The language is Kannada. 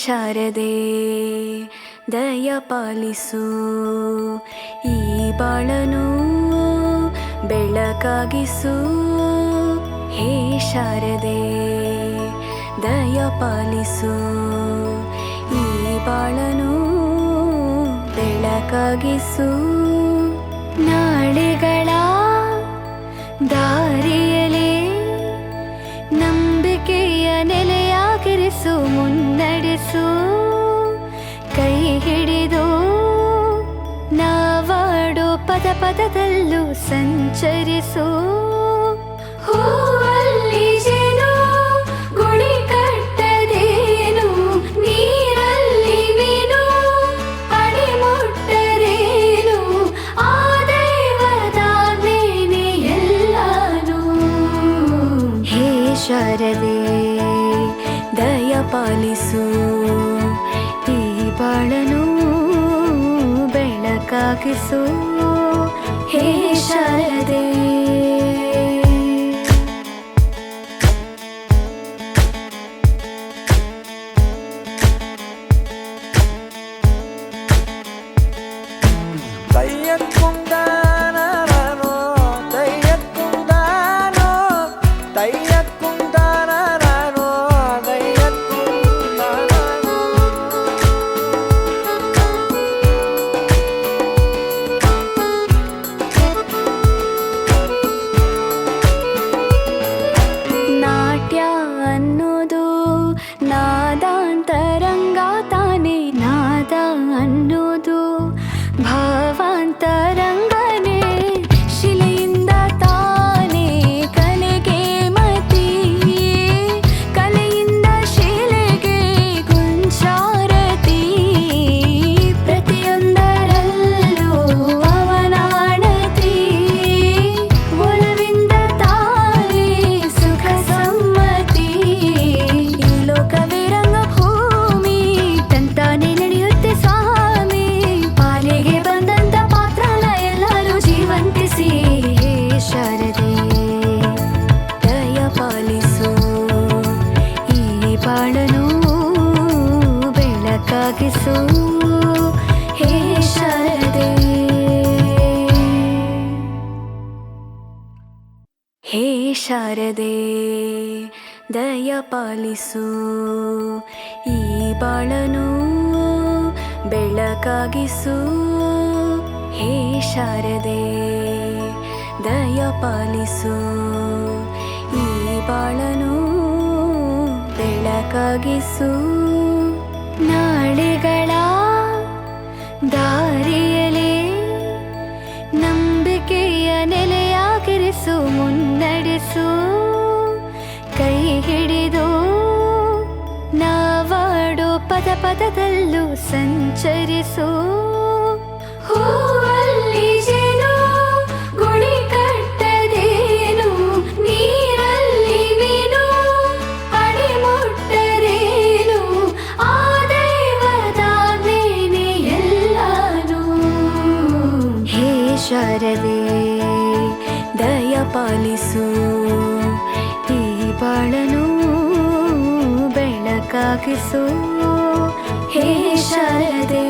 ಶಾರದೆ ದಯ ಪಾಲಿಸು, ಈ ಬಾಳನು ಬೆಳಕಾಗಿಸು. ಹೇ ಶಾರದೆ ದಯ ಪಾಲಿಸು, ಈ ಬಾಳನು ಬೆಳಕಾಗಿಸು. ನಾಳೆಗಳ ದಾರಿಯಲೇ ನಂಬಿಕೆಯ ನೆಲೆಯಾಗಿರಿಸು, ಮುನ್ನಡೆಸು. ಕೈ ಹಿಡಿದು ನಾವಾಡೋ ಪದ ಪದದಲ್ಲೂ ಸಂಚರಿಸು. ಹೂವಲ್ಲಿ ಜೇನು ಗುಳಿ ಕಟ್ಟದೇನು, ನೀರಲ್ಲಿ ಮೀನು ಅಡಿ ಮುಟ್ಟರೇನು, ಆ ದೈವದಾಜ್ಞೆನೇ ಎಲ್ಲಾನು. ಹೇ ಶಾರದೆ ದಯ ಪಾಲಿಸು, ಈ ಬಾಳನು ಬೆಳಕಾಗಿಸು. ಹೇ ಶಾರದೆ ನಾದಾಂತರಂಗ ತಾನೇ, ನಾದ ಅನ್ನೋದು ಭಾವಾಂತರಂಗನೇ. ಶಿಲೆಯಿಂದ ತಾನೇ ಕಲೆಗೆ ಮತಿ, ಕಲೆಯಿಂದ ಶಿಲೆಗೆ ಗುಂಚಾರತಿ. ಪ್ರತಿಯೊಂದರಲ್ಲೂ ಅವನಾಣತಿ, ಒಲವಿಂದ ತಾನೇ ಸುಖ ಸಮ್ಮತಿ. ಈ ಲೋಕವೇ ರಂಗಭೂಮಿ, ತಂತಾನೆ ನಡೆಯುತ್ತೆ ಸ್ವಾಮಿ. ಪಾಲಿಗೆ ಬಂದಂತ ಪಾತ್ರನ ಎಲ್ಲರೂ ಜೀವಂತಿಸಿ. ಹೇ ಶಾರದೆ ದಯ ಪಾಲಿಸು, ಈ ಬಾಳನು ಬೆಳಕಾಗಿಸು. ಹೇ ಶಾರದೆ ಹೇ ಶಾರದೆ ದಯ ಪಾಲಿಸು, ಈ ಬಾಳನು ಬೆಳಕಾಗಿಸು. ಹೇ ಶಾರದೆ ದಯ ಪಾಲಿಸು, ಈ ಬಾಳನು ಬೆಳಕಾಗಿಸು. ನಾಳೆಗಳ ದಾರಿಯಲೇ ನಂಬಿಕೆಯ ನೆಲೆಯಾಗಿರಿಸು, ಮುನ್ನಡೆಸು. ಕೈ ಹಿಡಿದು ನಾವಾಡೋ ಪದ ಪದದಲ್ಲೂ ಸಂಚರಿಸು. ಹೂವಲ್ಲಿ ಜೇನು ಗುಳಿ ಕಟ್ಟದೇನು, ನೀರಲ್ಲಿ ಮೀನು ಅಡಿ ಮುಟ್ಟರೇನು, ಆ ದೈವದಾಜ್ಞೆನೇ ಎಲ್ಲಾನು. ಹೇ ಶಾರದೆ ದಯ ಪಾಲಿಸು, ಈ ಬಾಳನು ಬೆಳಕಾಗಿಸು. ಹೇ ಶಾರದೆ